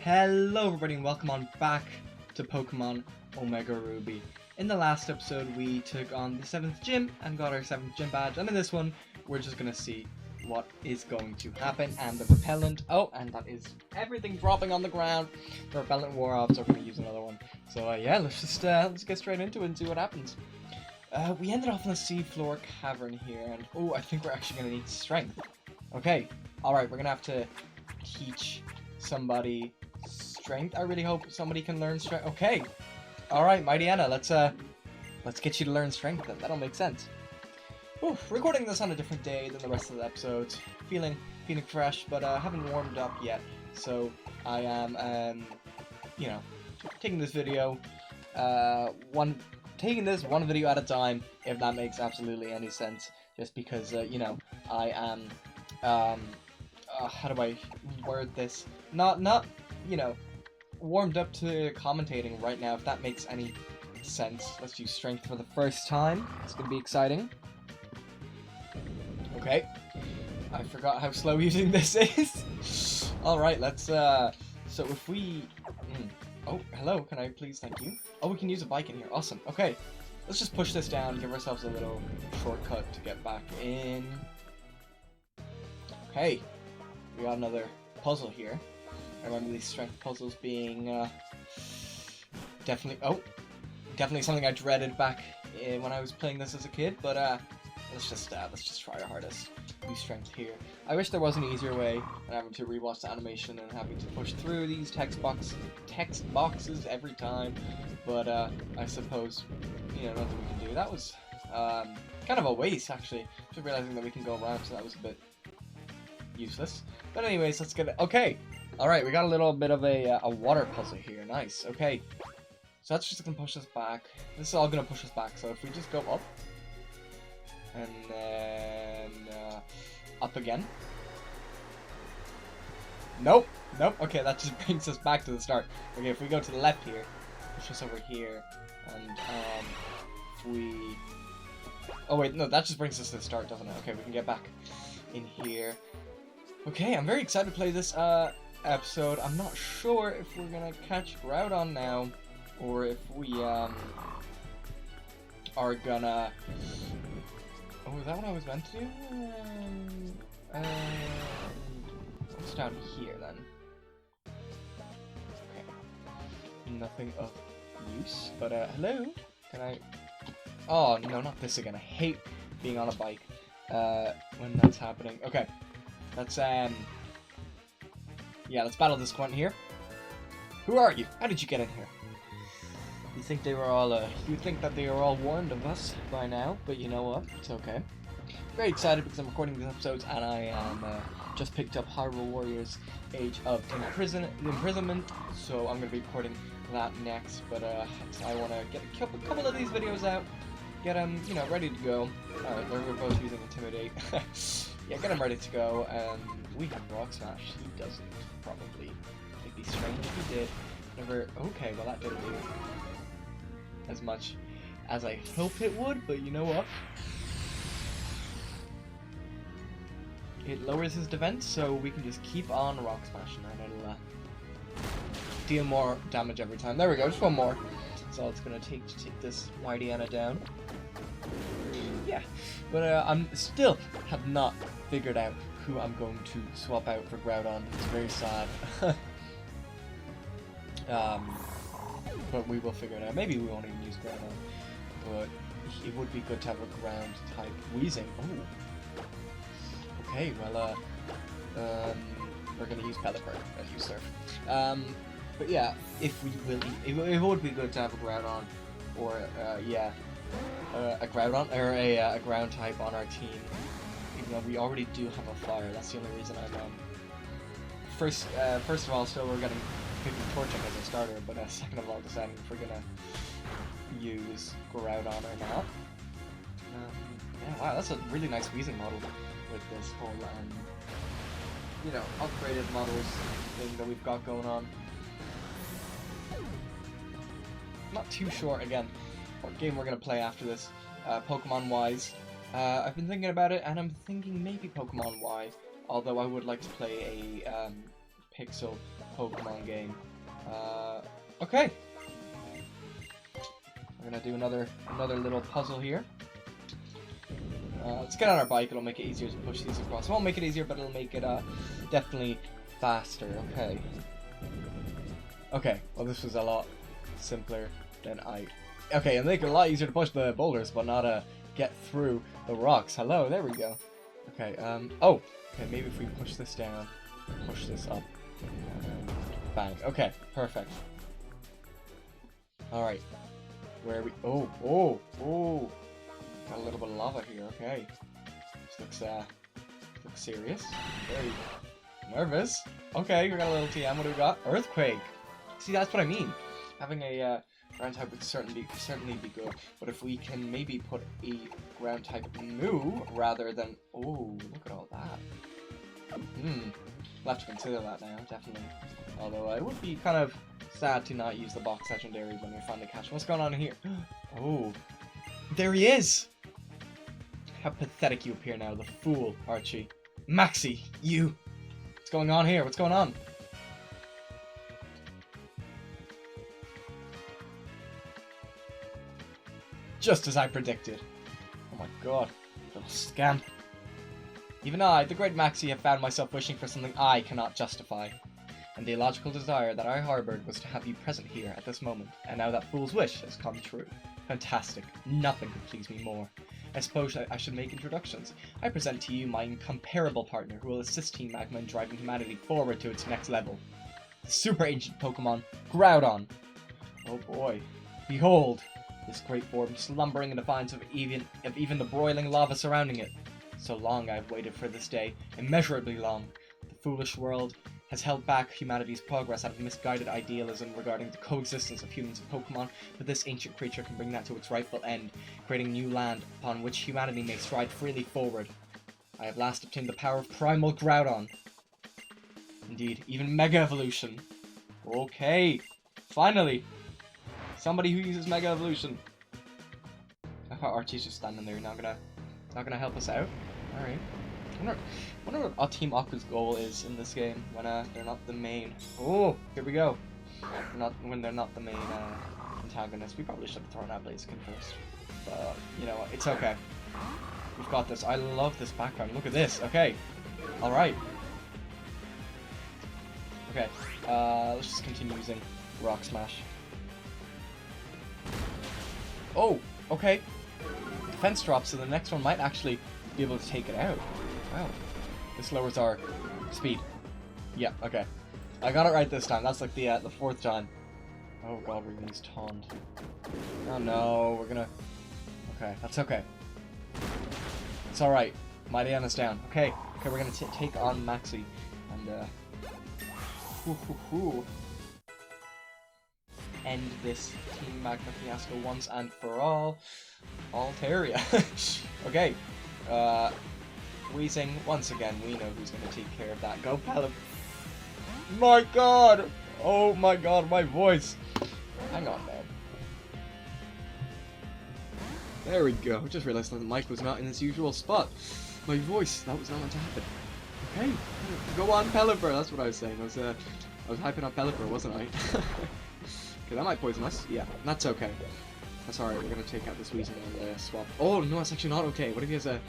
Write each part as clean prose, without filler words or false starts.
Hello everybody and welcome on back to Pokemon Omega Ruby. In the last episode we took on the 7th gym and got our 7th gym badge, and in this one we're just gonna see what is going to happen. And the repellent, and that is everything dropping on the ground. The repellent wore off, so we're gonna use another one. So yeah, let's get straight into it and see what happens. We ended off in the seafloor cavern here, and I think we're actually gonna need strength. Okay, alright, we're gonna have to teach somebody strength. I really hope somebody can learn strength. Okay, alright, Mighty Anna, let's get you to learn strength then. That'll make sense. Recording this on a different day than the rest of the episodes. Feeling fresh, but haven't warmed up yet. So I am, taking this video, taking this one video at a time, if that makes absolutely any sense. Just because, I am, how do I word this? Not, warmed up to commentating right now, if that makes any sense. Let's use strength for the first time. It's gonna be exciting. Okay. I forgot how slow using this is. Alright, let's, so if we... Oh, hello, can I please, thank you. Oh, we can use a bike in here, awesome. Okay, let's just push this down, give ourselves a little shortcut to get back in. Okay, we got another puzzle here. I remember these strength puzzles being, definitely something I dreaded back when I was playing this as a kid, but, let's just try our hardest. Use strength here. I wish there was an easier way than having to rewatch the animation and having to push through these text boxes every time, but, I suppose, nothing we can do. That was, kind of a waste, actually, just realizing that we can go around, so that was a bit useless. But anyways, let's get it. Okay! Alright, we got a little bit of a water puzzle here. Nice. Okay. So that's just gonna push us back. This is all gonna push us back, so if we just go up, and then, up again. Nope! Nope! Okay, that just brings us back to the start. Okay, if we go to the left here, push us over here, and, if we... Oh wait, no, that just brings us to the start, doesn't it? Okay, we can get back in here. Okay, I'm very excited to play this, episode. I'm not sure if we're gonna catch Groudon now, or if we, are gonna... Oh, is that what I was meant to do? What's down here, then? Okay. Nothing of use, but, hello? Can I... Oh, no, not this again. I hate being on a bike, when that's happening. Okay. Let's, yeah, let's battle this Grunt here. Who are you? How did you get in here? You think they were all, you think that they were all warned of us by now, but you know what? It's okay. Very excited because I'm recording these episodes and I am, just picked up Hyrule Warriors Age of Imprisonment, so I'm going to be recording that next, but, I want to get a couple of these videos out, get them, ready to go. Alright, we're both using Intimidate. Yeah, get him ready to go, and we have Rock Smash. He doesn't, probably. It'd be strange if he did. Never... Okay, well that didn't do as much as I hoped it would, but you know what? It lowers his defense, so we can just keep on Rock Smashing, and it'll, deal more damage every time. There we go, just one more. That's all it's gonna take to take this Mighty Anna down. Yeah, but I'm still have not figured out who I'm going to swap out for Groudon. It's very sad. But we will figure it out. Maybe we won't even use Groudon, but it would be good to have a ground type Weezing. Oh. Okay, well, we're gonna use Pelipper as you Surf. But yeah, if we will, it would be good to have a Groudon, or yeah. A Groudon, or a ground type on our team, even though we already do have a fire. That's the only reason I'm, first of all, still we're getting picking Torchic as a starter, but second of all, deciding if we're gonna use Groudon or not. Yeah, wow, that's a really nice Weezing model with this whole, upgraded models thing that we've got going on. Not too sure, again, what game we're going to play after this, Pokemon-wise. I've been thinking about it, and I'm thinking maybe Pokemon Y, although I would like to play a Pixel Pokemon game. Okay. We're gonna do another little puzzle here. Let's get on our bike. It'll make it easier to push these across. It won't make it easier, but it'll make it definitely faster. Okay. Okay. Well, this was a lot simpler than Okay, it'll make it a lot easier to push the boulders, but not get through the rocks. Hello. There we go. Okay. Oh. Okay. Maybe if we push this down, push this up, and bang. Okay. Perfect. All right. Where are we? Oh. Got a little bit of lava here. Okay. This looks serious. Very nervous. Okay, we got a little TM. What do we got? Earthquake. See, that's what I mean. Having a ground type would certainly be good. But if we can maybe put a ground type Moo rather than... Oh, look at all that. We'll have to consider that now, definitely. Although it would be kind of sad to not use the box legendary when we finally catch him. What's going on here? Oh, there he is! How pathetic you appear now, the fool, Archie. Maxie, you! What's going on here? What's going on? Just as I predicted. Oh my god, little scamp. Even I, the great Maxie, have found myself wishing for something I cannot justify. And the illogical desire that I harbored was to have you present here at this moment, and now that fool's wish has come true. Fantastic. Nothing could please me more. I suppose I should make introductions. I present to you my incomparable partner who will assist Team Magma in driving humanity forward to its next level. The super ancient Pokemon, Groudon. Oh boy. Behold, this great form slumbering in defiance of even the broiling lava surrounding it. So long I've waited for this day, immeasurably long. The foolish world has held back humanity's progress out of misguided idealism regarding the coexistence of humans and Pokemon, but this ancient creature can bring that to its rightful end, creating new land upon which humanity may stride freely forward. I have last obtained the power of Primal Groudon. Indeed, even Mega Evolution. Okay, finally! Somebody who uses Mega Evolution. I thought Archie's just standing there, not gonna help us out. Alright. I wonder what Team Aqua's goal is in this game when they're not the main. Oh, here we go. When they're not the main antagonist. We probably should have thrown out Blaziken first, but you know what? It's okay. We've got this. I love this background. Look at this. Okay, all right. Okay, let's just continue using Rock Smash. Oh, okay. Defense drop, so the next one might actually be able to take it out. Wow. This lowers our speed. Yeah, okay. I got it right this time. That's like the fourth time. Oh god, we're gonna use Taunt. Oh no, we're gonna... Okay, that's okay. It's alright. Mightyana's down. Okay, we're gonna take on Maxie. And, end this Team Magma fiasco once and for all. Altaria. Okay. Weezing, once again, we know who's going to take care of that. Go, Pelip. My god! Oh my god, my voice. Hang on, man. There we go. Just realized that the mic was not in its usual spot. My voice, that was not meant to happen. Okay, go on, Pelipper. That's what I was saying. I was hyping up Pelipper, wasn't I? Okay, that might poison us. Yeah, that's okay. That's alright. We're going to take out this Weezing and swap. Oh, no, that's actually not okay. What if he has a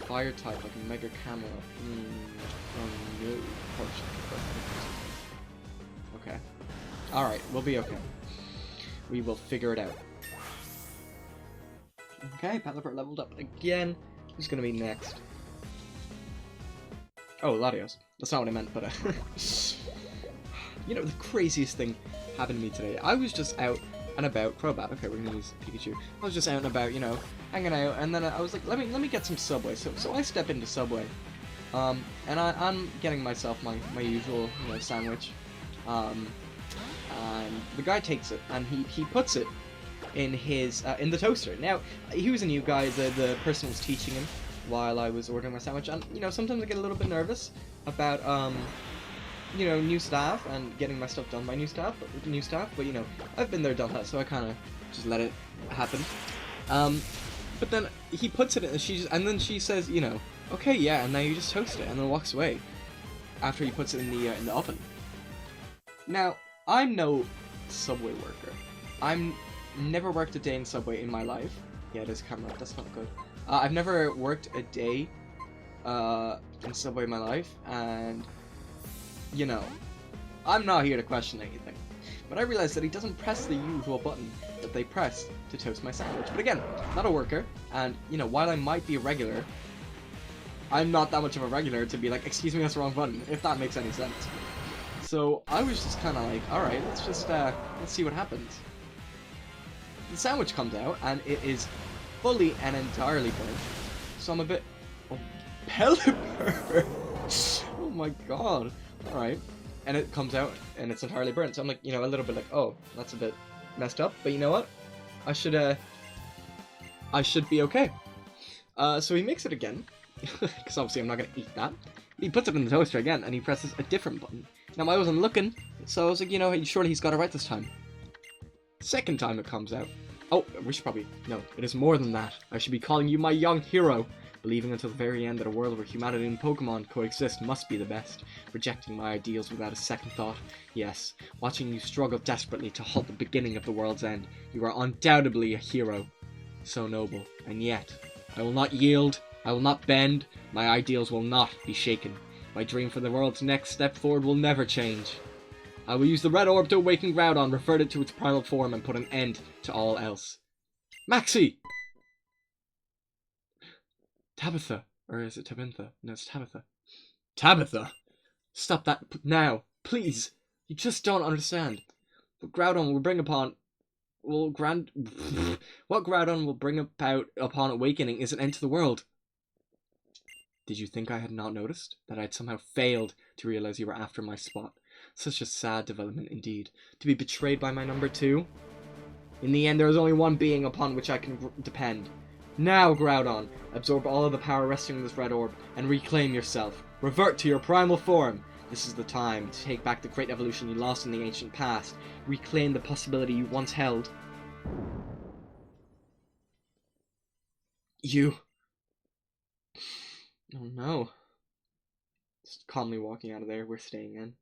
fire type, like a Mega Camo? Oh no. Okay. Alright, we'll be okay. We will figure it out. Okay, Pelipper leveled up again. Who's gonna be next? Oh, Latios. That's not what I meant, but you know, the craziest thing happened to me today. I was just out and about. Crobat. Okay, we're gonna use Pikachu. I was just out and about, you know, hanging out, and then I was like, let me get some Subway. So I step into Subway, and I'm getting myself my usual, you know, sandwich, and the guy takes it and he puts it in his in the toaster. Now he was a new guy. The person was teaching him while I was ordering my sandwich, and you know, sometimes I get a little bit nervous about you know, new staff and getting my stuff done by new staff, but you know, I've been there, done that, so I kind of just let it happen. But then he puts it in, and then she says, you know, okay, yeah, and now you just toast it, and then walks away after he puts it in the oven. Now, I'm no subway worker. I'm never worked a day in Subway in my life. Yeah, it is camera. That's not good. I've never worked a day in Subway in my life, and you know, I'm not here to question anything. But I realized that he doesn't press the usual button that they press to toast my sandwich. But again, not a worker, and you know, while I might be a regular, I'm not that much of a regular to be like, excuse me, that's the wrong button, if that makes any sense. So I was just kind of like, alright, let's see what happens. The sandwich comes out, and it is fully and entirely burnt. So I'm a bit... Oh, Pelipper! Oh my god. Alright. And it comes out, and it's entirely burnt. So I'm like, you know, a little bit like, oh, that's a bit messed up. But you know what? I should be okay. So he makes it again. Because obviously I'm not going to eat that. He puts it in the toaster again, and he presses a different button. Now, I wasn't looking, so I was like, you know, surely he's got it right this time. Second time it comes out. Oh, we should probably... No, it is more than that. I should be calling you my young hero. Believing until the very end that a world where humanity and Pokemon coexist must be the best. Rejecting my ideals without a second thought. Yes, watching you struggle desperately to halt the beginning of the world's end. You are undoubtedly a hero. So noble. And yet, I will not yield. I will not bend. My ideals will not be shaken. My dream for the world's next step forward will never change. I will use the red orb to awaken Groudon, revert it to its primal form, and put an end to all else. Maxie! Tabitha. Or is it Tabitha? No, it's Tabitha. Tabitha! Stop that now, please! You just don't understand. What Groudon will bring upon... What Groudon will bring about upon awakening is an end to the world. Did you think I had not noticed? That I had somehow failed to realize you were after my spot? Such a sad development indeed. To be betrayed by my number 2? In the end, there is only one being upon which I can depend. Now, Groudon, absorb all of the power resting in this red orb, and reclaim yourself. Revert to your primal form. This is the time to take back the great evolution you lost in the ancient past. Reclaim the possibility you once held. You... Oh no. Just calmly walking out of there, we're staying in.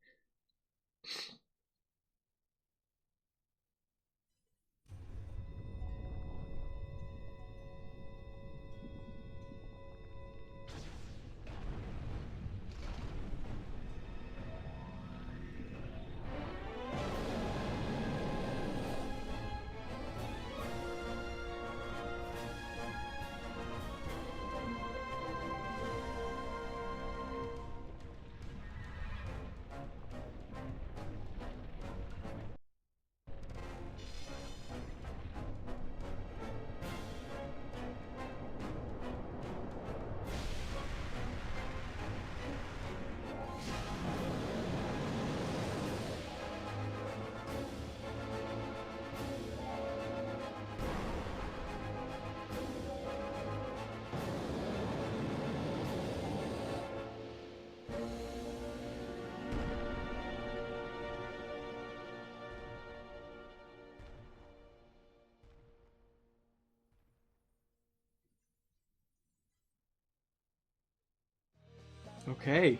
Okay,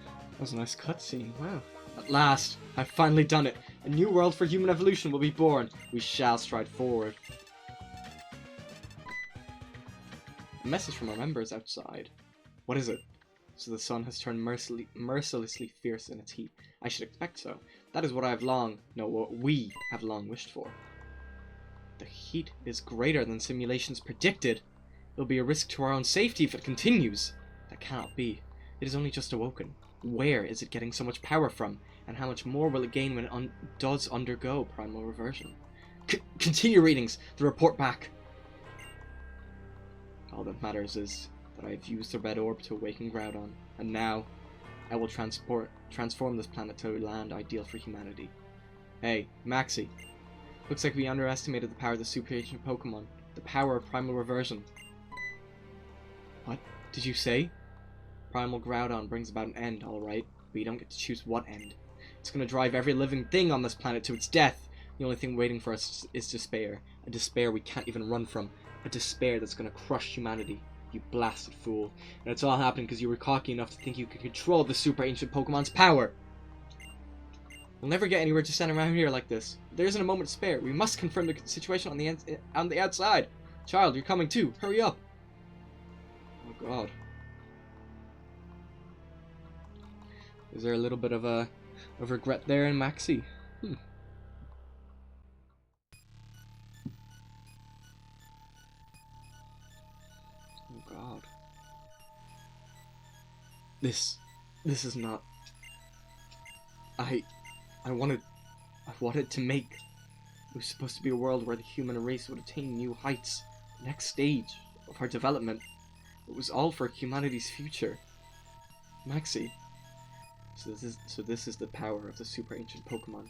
that was a nice cutscene, wow. At last, I've finally done it. A new world for human evolution will be born. We shall stride forward. A message from our members outside. What is it? So the sun has turned mercilessly fierce in its heat. I should expect so. That is what what we have long wished for. The heat is greater than simulations predicted. It'll be a risk to our own safety if it continues. That cannot be. It is only just awoken. Where is it getting so much power from? And how much more will it gain when it does undergo primal reversion? Continue readings. The report back. All that matters is that I have used the red orb to awaken Groudon. And now, I will transform this planet to a land ideal for humanity. Hey, Maxie. Looks like we underestimated the power of the super ancient Pokemon. The power of primal reversion. What did you say? Primal Groudon brings about an end, alright, but you don't get to choose what end. It's gonna drive every living thing on this planet to its death. The only thing waiting for us is despair. A despair we can't even run from. A despair that's gonna crush humanity. You blasted fool. And it's all happening because you were cocky enough to think you could control the super ancient Pokemon's power. We'll never get anywhere just standing around here like this. There isn't a moment to spare. We must confirm the situation on the outside. Child, you're coming too. Hurry up. Oh God. Is there a little bit of regret there in Maxie? Oh God. This is not. I wanted to make. It was supposed to be a world where the human race would attain new heights, the next stage of our development. It was all for humanity's future. Maxie. So this is the power of the super ancient Pokemon.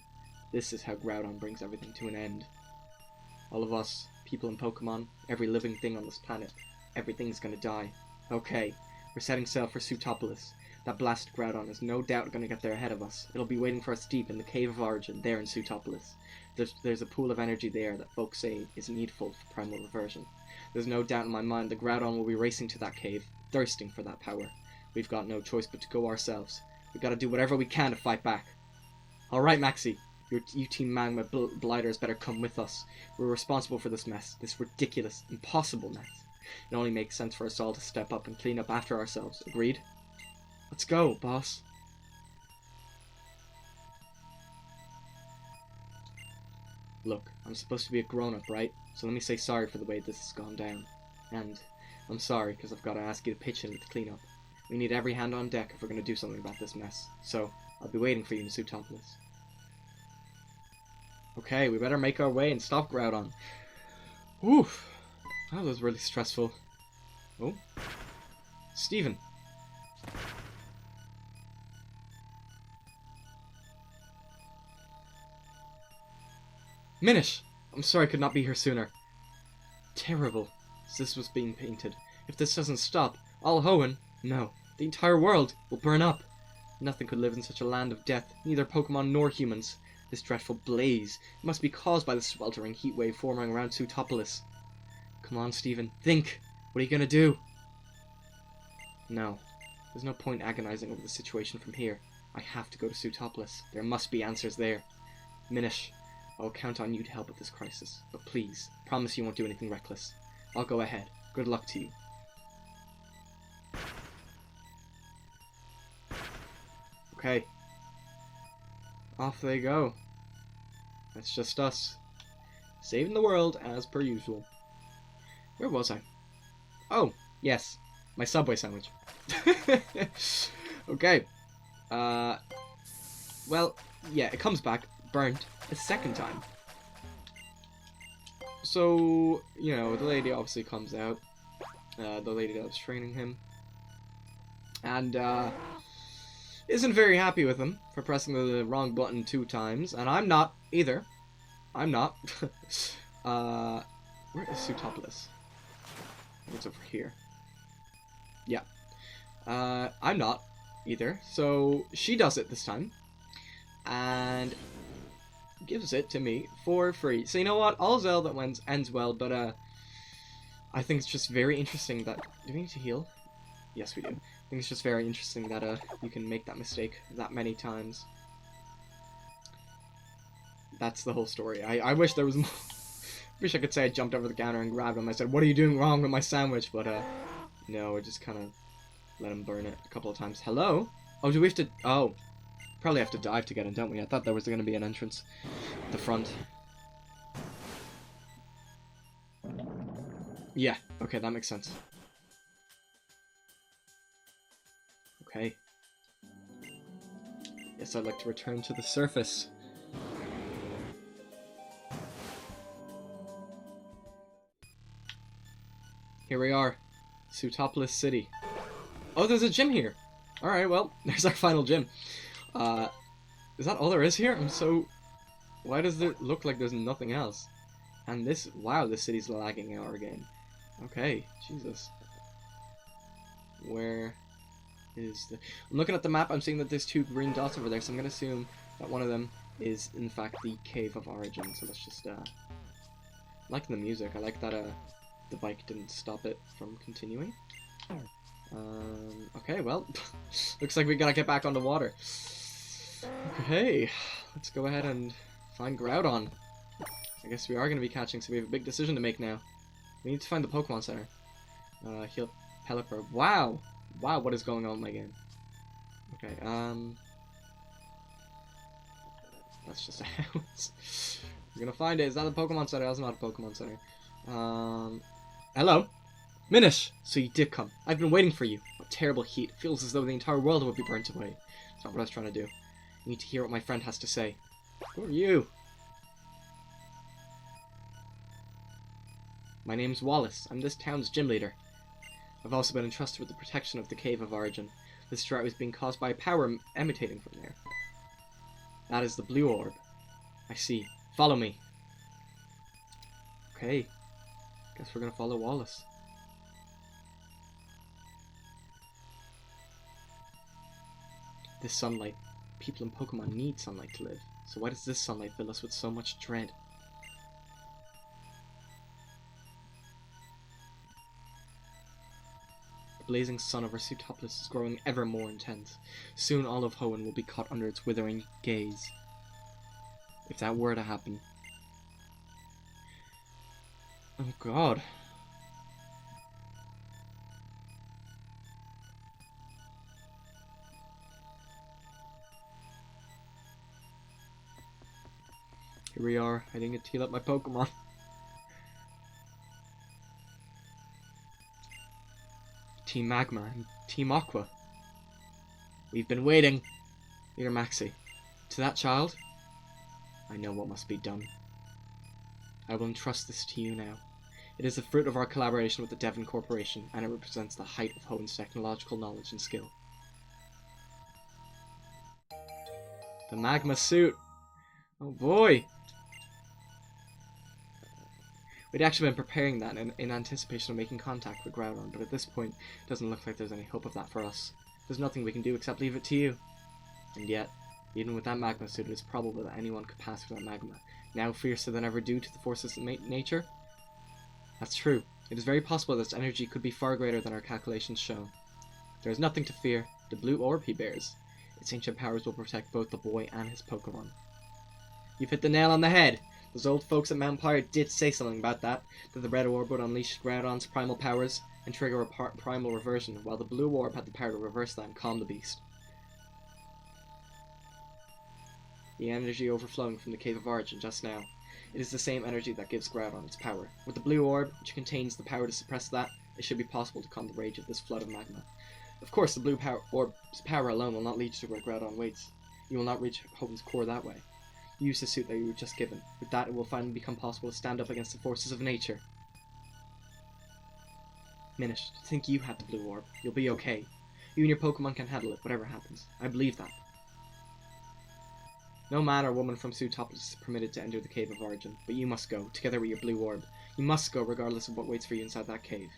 This is how Groudon brings everything to an end. All of us, people and Pokemon, every living thing on this planet, everything's gonna die. Okay, we're setting sail for Sootopolis. That blasted Groudon is no doubt gonna get there ahead of us. It'll be waiting for us deep in the Cave of Origin, there in Sootopolis. There's a pool of energy there that folks say is needful for primal reversion. There's no doubt in my mind that Groudon will be racing to that cave, thirsting for that power. We've got no choice but to go ourselves. We gotta do whatever we can to fight back. Alright, Maxie. You Team Magma Blighters better come with us. We're responsible for this mess. This ridiculous, impossible mess. It only makes sense for us all to step up and clean up after ourselves. Agreed? Let's go, boss. Look, I'm supposed to be a grown-up, right? So let me say sorry for the way this has gone down. And I'm sorry, because I've got to ask you to pitch in with the cleanup. We need every hand on deck if we're going to do something about this mess. So, I'll be waiting for you in Sootopolis. Okay, we better make our way and stop Groudon. Oof. That was really stressful. Oh. Steven. Minish! I'm sorry I could not be here sooner. Terrible. This was being painted. If this doesn't stop, all Hoenn, no, the entire world will burn up. Nothing could live in such a land of death, neither Pokemon nor humans. This dreadful blaze must be caused by the sweltering heat wave forming around Sootopolis. Come on, Steven, think! What are you gonna do? No. There's no point agonizing over the situation from here. I have to go to Sootopolis. There must be answers there. Minish, I'll count on you to help with this crisis. But please, promise you won't do anything reckless. I'll go ahead. Good luck to you. Okay. Off they go. That's just us. Saving the world as per usual. Where was I? Oh, yes. My Subway sandwich. Okay. Well, yeah, it comes back burnt a second time. So, you know, the lady obviously comes out. The lady that was training him. And, isn't very happy with him for pressing the wrong button 2 times. And I'm not, either. I'm not. Where is Sootopolis? It's over here. Yeah. I'm not, either. So, she does it this time. And gives it to me for free. So you know what? All's well that ends well, but I think it's just very interesting that... Do we need to heal? Yes, we do. I think it's just very interesting that you can make that mistake that many times. That's the whole story. I wish there was more... wish I could say I jumped over the counter and grabbed him. I said, what are you doing wrong with my sandwich? But no, I just kind of let him burn it a couple of times. Hello? Oh, do we have to... Oh. Probably have to dive to get in, don't we? I thought there was going to be an entrance at the front. Yeah, okay, that makes sense. Okay. Yes, I'd like to return to the surface. Here we are. Sootopolis City. Oh, there's a gym here! Alright, well, there's our final gym. Is that all there is here? I'm so... Why does it look like there's nothing else? And this... Wow, this city's lagging out again. Okay, Jesus. Where is the... I'm looking at the map, I'm seeing that there's 2 green dots over there, so I'm gonna assume that one of them is, in fact, the Cave of Origin. So let's just, liking the music. I like that, the bike didn't stop it from continuing. Okay, well, looks like we gotta get back on the water. Okay, let's go ahead and find Groudon. I guess we are going to be catching, so we have a big decision to make now. We need to find the Pokemon Center. Heal Pelipper. Wow! Wow, what is going on in my game? Okay, that's just a house. We're gonna find it. Is that the Pokemon Center? That's not a Pokemon Center. Hello? Minish! So you did come. I've been waiting for you. What terrible heat. It feels as though the entire world would be burnt away. That's not what I was trying to do. You need to hear what my friend has to say. Who are you? My name's Wallace. I'm this town's gym leader. I've also been entrusted with the protection of the Cave of Origin. This drought is being caused by a power emanating from there. That is the blue orb. I see. Follow me. Okay. Guess we're gonna follow Wallace. This sunlight. People in Pokemon need sunlight to live. So why does this sunlight fill us with so much dread? The blazing sun over Sootopolis is growing ever more intense. Soon all of Hoenn will be caught under its withering gaze. If that were to happen. Oh god. Here we are. I didn't get to heal up my Pokemon. Team Magma and Team Aqua. We've been waiting. Leader Maxie. To that child, I know what must be done. I will entrust this to you now. It is the fruit of our collaboration with the Devon Corporation, and it represents the height of Hoenn's technological knowledge and skill. The Magma suit! Oh boy! We'd actually been preparing that in anticipation of making contact with Groudon, but at this point, it doesn't look like there's any hope of that for us. There's nothing we can do except leave it to you. And yet, even with that magma suit, it is probable that anyone could pass through that magma, now fiercer than ever due to the forces of nature. That's true. It is very possible that its energy could be far greater than our calculations show. There is nothing to fear. The blue orb he bears. Its ancient powers will protect both the boy and his Pokemon. You've hit the nail on the head. Those old folks at Mount Pyre did say something about that the red orb would unleash Groudon's primal powers and trigger a primal reversion, while the blue orb had the power to reverse that and calm the beast. The energy overflowing from the Cave of Origin just now. It is the same energy that gives Groudon its power. With the blue orb, which contains the power to suppress that, it should be possible to calm the rage of this flood of magma. Of course, the blue orb's power alone will not lead you to where Groudon waits. You will not reach Hoenn's core that way. Use the suit that you were just given. With that, it will finally become possible to stand up against the forces of nature. Minish, to think you had the blue orb. You'll be okay. You and your Pokemon can handle it, whatever happens. I believe that. No man or woman from Sootopolis is permitted to enter the Cave of Origin, but you must go, together with your blue orb. You must go, regardless of what waits for you inside that cave.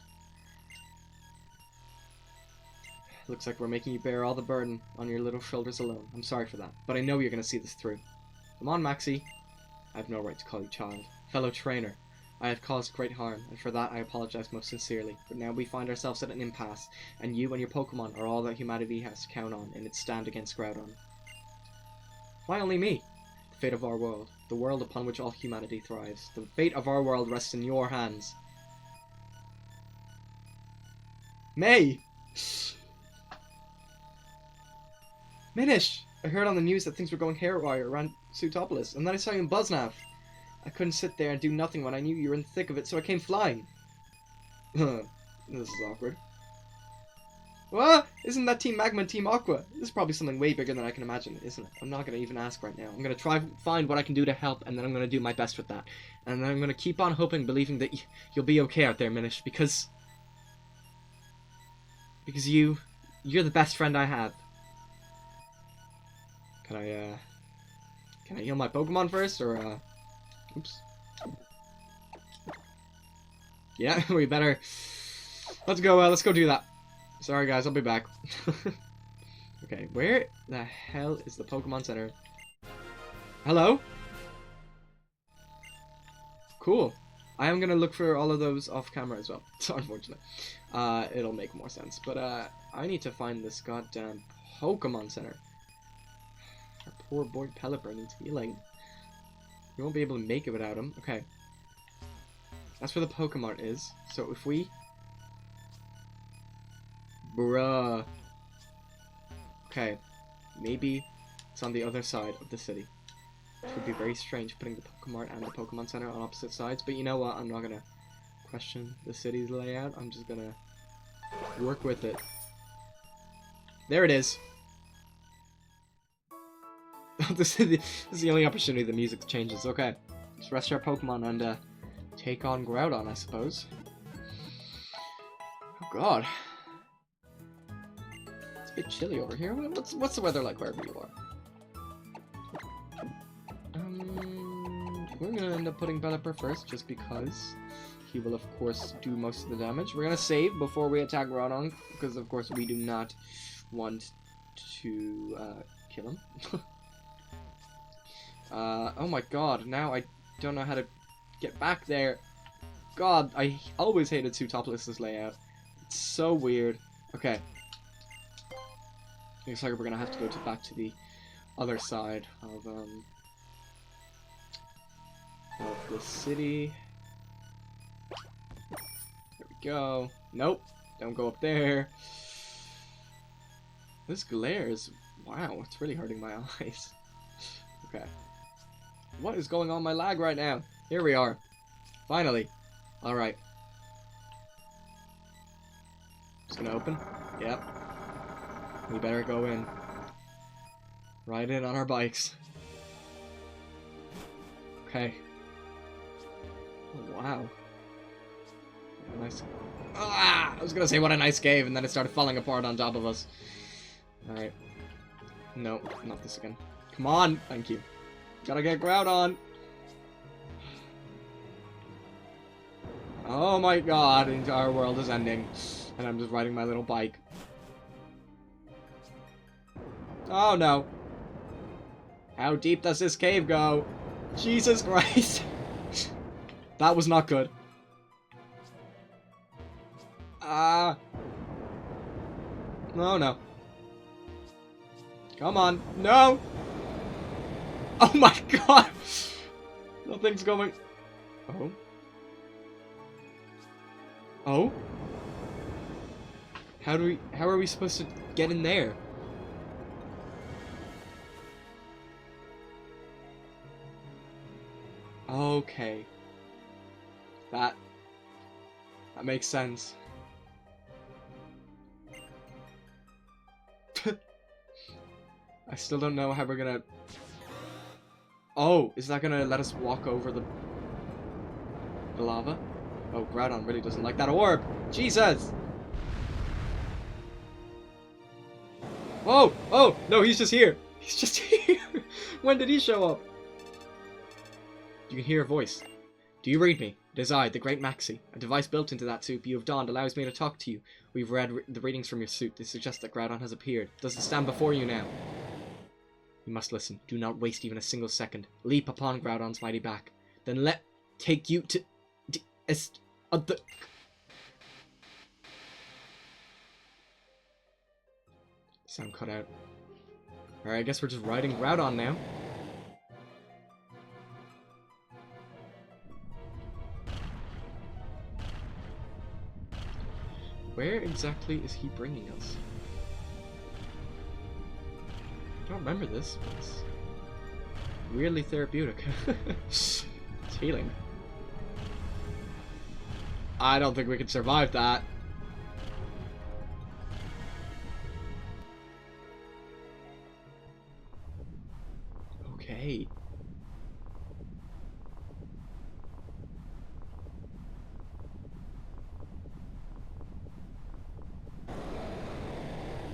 Looks like we're making you bear all the burden on your little shoulders alone. I'm sorry for that, but I know you're going to see this through. Come on, Maxie. I have no right to call you child. Fellow trainer, I have caused great harm, and for that I apologize most sincerely. But now we find ourselves at an impasse, and you and your Pokemon are all that humanity has to count on in its stand against Groudon. Why only me? The fate of our world, the world upon which all humanity thrives, the fate of our world rests in your hands. May! Minish! I heard on the news that things were going haywire around Sootopolis, and then I saw you in Buznav. I couldn't sit there and do nothing when I knew you were in the thick of it, so I came flying. This is awkward. What? Isn't that Team Magma and Team Aqua? This is probably something way bigger than I can imagine, isn't it? I'm not going to even ask right now. I'm going to try find what I can do to help, and then I'm going to do my best with that. And then I'm going to keep on hoping, believing that you'll be okay out there, Minish, because you're the best friend I have. Can I heal my Pokemon first, or, oops. Yeah, we better, let's go do that. Sorry guys, I'll be back. Okay, where the hell is the Pokemon Center? Hello? Cool. I am gonna look for all of those off camera as well. So unfortunate. It'll make more sense. But I need to find this goddamn Pokemon Center. Our poor boy Pelipper needs healing. We won't be able to make it without him. Okay. That's where the Pokemon is. So if we... Bruh. Okay. Maybe it's on the other side of the city. It would be very strange putting the Pokemon and the Pokemon Center on opposite sides. But you know what? I'm not gonna question the city's layout. I'm just gonna work with it. There it is. This is the only opportunity the music changes. Okay. Let's rest our Pokemon and take on Groudon, I suppose. Oh god. It's a bit chilly over here. What's the weather like wherever you are? We're gonna end up putting Pelipper first, just because he will, of course, do most of the damage. We're gonna save before we attack Groudon, because, of course, we do not want to kill him. Oh my god, now I don't know how to get back there. God, I always hated Two Topless's layout. It's so weird. Okay. Looks like we're gonna have to go back to the other side of the city. There we go. Nope. Don't go up there. This glare is... Wow, it's really hurting my eyes. Okay. What is going on with my lag right now? Here we are. Finally. Alright. Just gonna open. Yep. We better go in. Ride in on our bikes. Okay. Oh, wow. Nice. Ah! I was gonna say what a nice cave, and then it started falling apart on top of us. Alright. No, not this again. Come on! Thank you. Gotta get Groudon! Oh my god, the entire world is ending. And I'm just riding my little bike. Oh no. How deep does this cave go? Jesus Christ. That was not good. Ah. No, no. Come on. No! Oh my god! Nothing's going... Oh? Oh? How are we supposed to get in there? Okay. That makes sense. I still don't know how we're gonna... Oh, is that gonna let us walk over the lava? Oh, Groudon really doesn't like that orb! Jesus! Oh! Oh! No, he's just here! He's just here! When did he show up? You can hear a voice. Do you read me? It is I, the great Maxie. A device built into that suit you have donned allows me to talk to you. We've read the readings from your suit. They suggest that Groudon has appeared. Does it stand before you now? You must listen. Do not waste even a single second. Leap upon Groudon's mighty back. Then let take you to... Sound cut out. Alright, I guess we're just riding Groudon now. Where exactly is he bringing us? I don't remember this, but it's weirdly therapeutic. It's healing. I don't think we can survive that. Okay.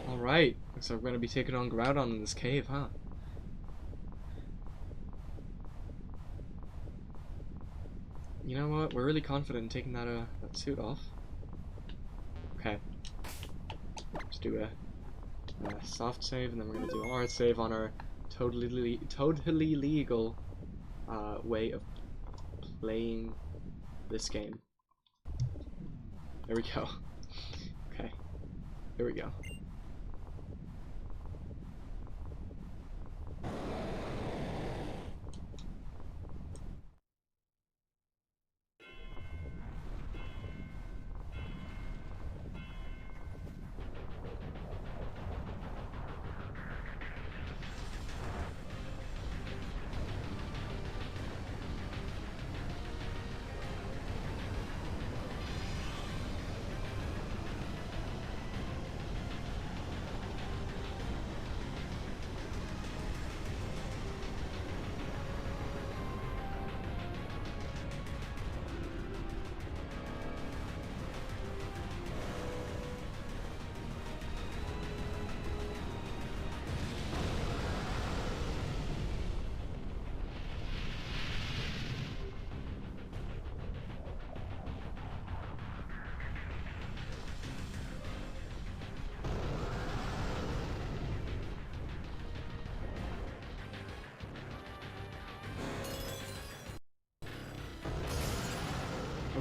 Alright, so we're going to be taking on Groudon in this cave, huh? You know what? We're really confident in taking that suit off. Okay. Let's do a soft save, and then we're going to do a hard save on our totally legal way of playing this game. There we go. Okay. Here we go.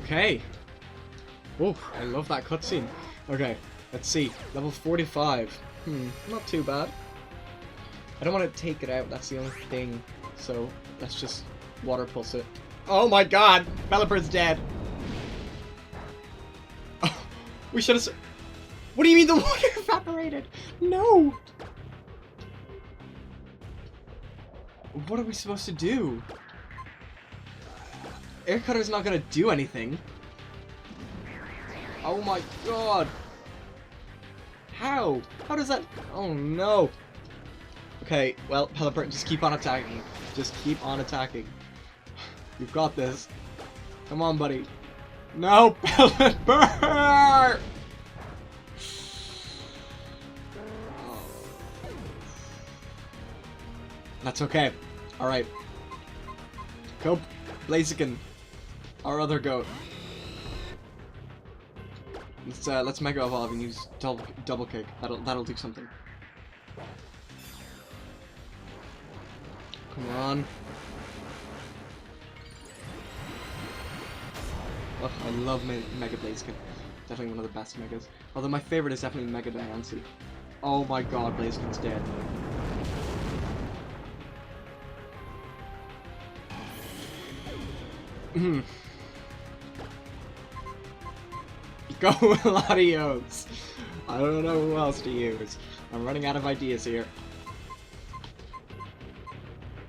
Okay. Oh, I love that cutscene. Okay, let's see. Level 45. Not too bad. I don't want to take it out, that's the only thing. So, let's just water pulse it. Oh my god! Pelipper's dead! Oh, we should have... What do you mean the water evaporated? No! What are we supposed to do? Air Cutter's not gonna do anything. Oh my god! How? How does that... Oh no! Okay, well, Pelipper, just keep on attacking. Just keep on attacking. You've got this. Come on, buddy. No, Pelipper! Oh. That's okay. Alright. Go, Blaziken. Our other goat. Let's Mega Evolve and use double kick. That'll do something. Come on. Oh, I love Mega Blaziken. Definitely one of the best Megas. Although my favorite is definitely Mega Diancie. Oh my god, Blaziken's dead. Go Latios! I don't know who else to use. I'm running out of ideas here.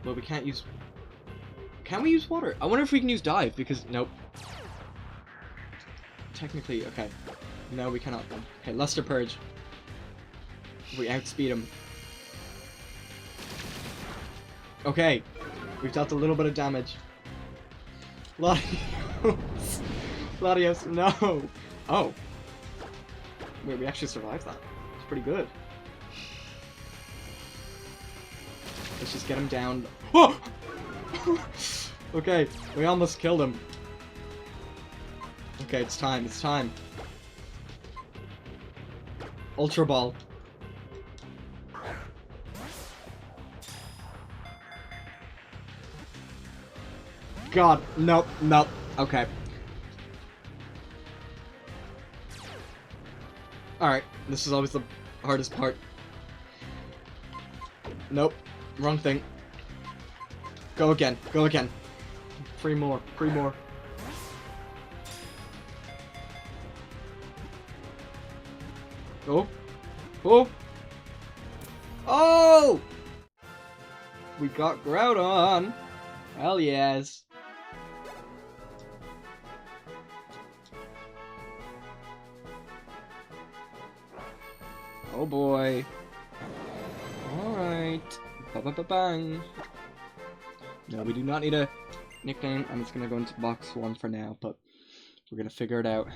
Well, we can't use... Can we use water? I wonder if we can use dive, because... Nope. Technically, okay. No, we cannot then. Okay, Luster Purge. We outspeed him. Okay. We've dealt a little bit of damage. Latios! Latios, no! Oh. Wait, we actually survived that. It's pretty good. Let's just get him down. Oh! Okay, we almost killed him. Okay, it's time, it's time. Ultra Ball. God, nope, nope. Okay. Alright, this is always the hardest part. Nope, wrong thing. Go again, go again. 3 more, 3 more. Oh, oh, oh! We got Groudon. Hell yes. Oh boy. Alright. Ba-ba-ba-bang. No, we do not need a nickname. I'm just gonna go into box 1 for now, but we're gonna figure it out.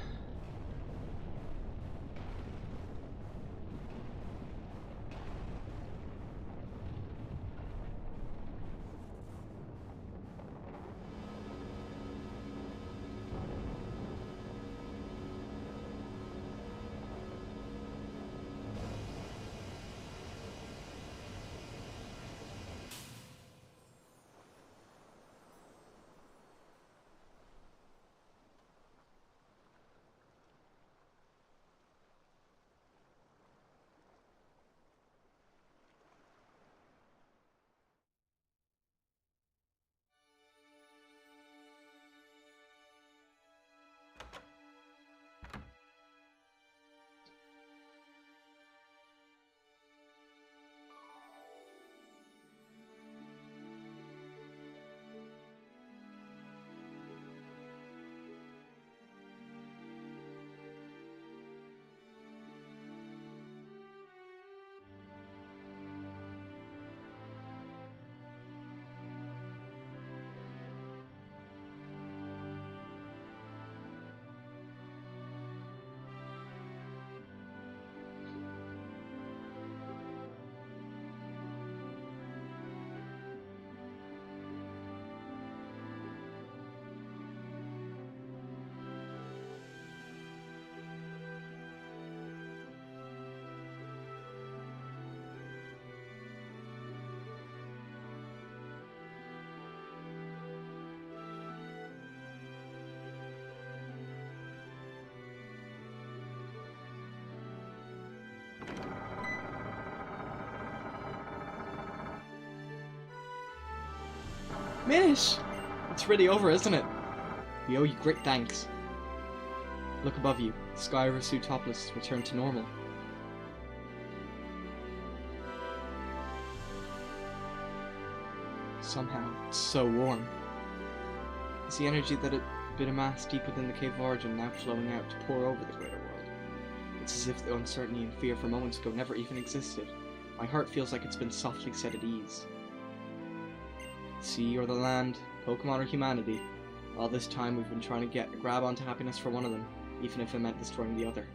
Minish! It's really over, isn't it? We owe you great thanks. Look above you. The sky over Sutopolis has returned to normal. Somehow, it's so warm. It's the energy that had been amassed deep within the Cave of Origin now flowing out to pour over the greater world. It's as if the uncertainty and fear from moments ago never even existed. My heart feels like it's been softly set at ease. The sea or the land, Pokemon or humanity, all this time we've been trying to grab onto happiness for one of them, even if it meant destroying the other.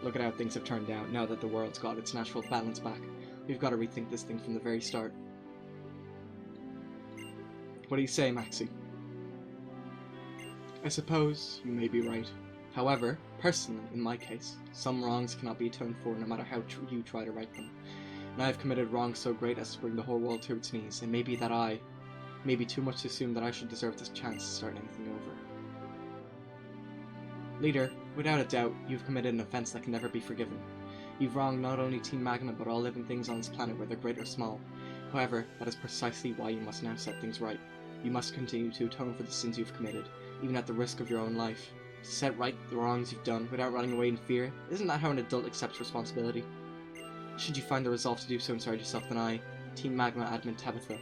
Look at how things have turned out now that the world's got its natural balance back. We've got to rethink this thing from the very start. What do you say, Maxie? I suppose you may be right. However, personally, in my case, some wrongs cannot be atoned for no matter how you try to right them. And I have committed wrongs so great as to bring the whole world to its knees, and maybe too much to assume that I should deserve this chance to start anything over. Leader, without a doubt, you've committed an offense that can never be forgiven. You've wronged not only Team Magma, but all living things on this planet, whether great or small. However, that is precisely why you must now set things right. You must continue to atone for the sins you've committed, even at the risk of your own life. To set right the wrongs you've done without running away in fear, isn't that how an adult accepts responsibility? Should you find the resolve to do so inside yourself, then I, Team Magma Admin Tabitha,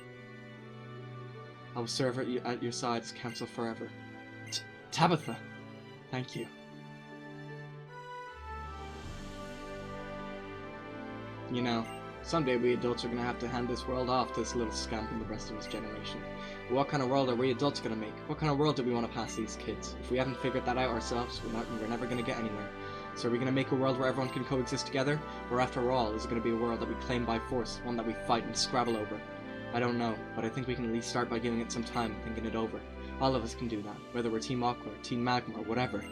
I will serve at your side as counsel forever. Tabitha! Thank you. You know, someday we adults are going to have to hand this world off to this little scamp and the rest of his generation. But what kind of world are we adults going to make? What kind of world do we want to pass these kids? If we haven't figured that out ourselves, we're never going to get anywhere. So are we going to make a world where everyone can coexist together? Or after all, is it going to be a world that we claim by force, one that we fight and scrabble over? I don't know, but I think we can at least start by giving it some time and thinking it over. All of us can do that, whether we're Team Aqua, or Team Magma, or whatever.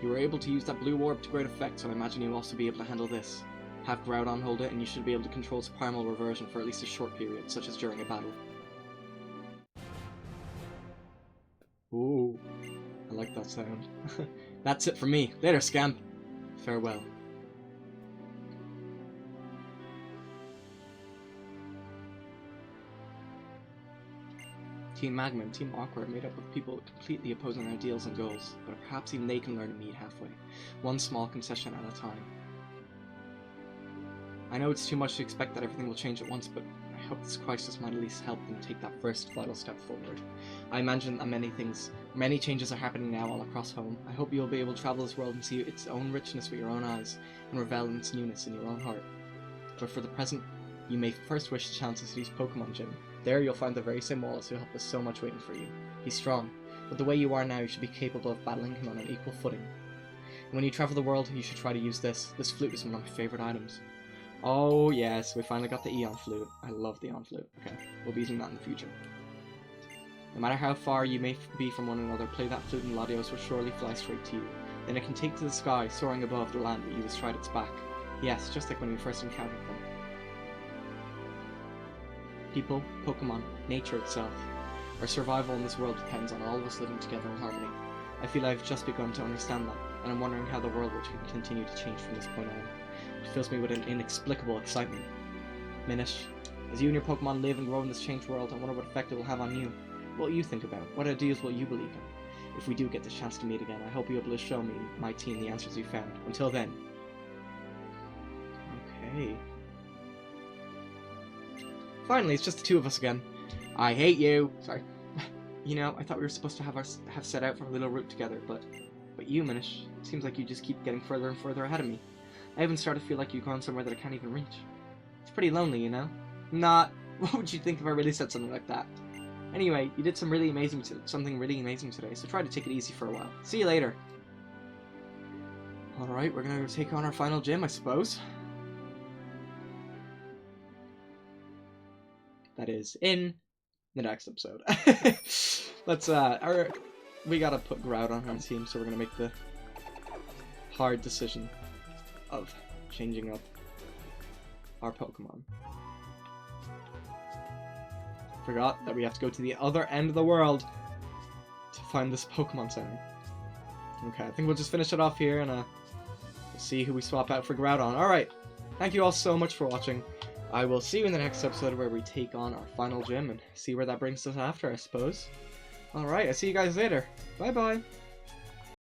You were able to use that blue orb to great effect, so I imagine you'll also be able to handle this. Have Groudon hold it, and you should be able to control its primal reversion for at least a short period, such as during a battle. Ooh, I like that sound. That's it for me. Later, scamp. Farewell. Team Magma and Team Aqua are made up of people with completely opposing ideals and goals, but perhaps even they can learn to meet halfway, one small concession at a time. I know it's too much to expect that everything will change at once, but I hope this crisis might at least help them take that first vital step forward. I imagine that many changes are happening now all across home. I hope you'll be able to travel this world and see its own richness with your own eyes, and revel in its newness in your own heart. But for the present, you may first wish to challenge this Pokemon gym. There you'll find the very same Wallace who helped us so much waiting for you. He's strong, but the way you are now you should be capable of battling him on an equal footing. And when you travel the world, you should try to use this. This flute is one of my favourite items. Oh yes, we finally got the Eon flute. I love the Eon flute. Okay, we'll be using that in the future. No matter how far you may be from one another, play that flute and Latios will surely fly straight to you. Then it can take to the sky, soaring above the land that you astride its back. Yes, just like when we first encountered them. People, Pokemon, nature itself. Our survival in this world depends on all of us living together in harmony. I feel I've just begun to understand that, and I'm wondering how the world will continue to change from this point on. It fills me with an inexplicable excitement. Minish, as you and your Pokemon live and grow in this changed world, I wonder what effect it will have on you. What will you think about? What ideas will you believe in? If we do get the chance to meet again, I hope you'll be able to show me, my team, the answers you found. Until then. Okay. Finally, it's just the two of us again. I hate you. Sorry. You know, I thought we were supposed to have set out for a little route together, but you, Minish, it seems like you just keep getting further and further ahead of me. I even start to feel like you've gone somewhere that I can't even reach. It's pretty lonely, you know? Not. What would you think if I really said something like that? Anyway, you did something really amazing today, so try to take it easy for a while. See you later. Alright, we're gonna take on our final gym, I suppose. That is in the next episode. We gotta put Groudon on our team, so we're gonna make the hard decision of changing up our Pokemon. Forgot that we have to go to the other end of the world to find this Pokemon Center. Okay, I think we'll just finish it off here and we'll see who we swap out for Groudon. Alright, thank you all so much for watching. I will see you in the next episode where we take on our final gym and see where that brings us after, I suppose. Alright, I'll see you guys later. Bye bye!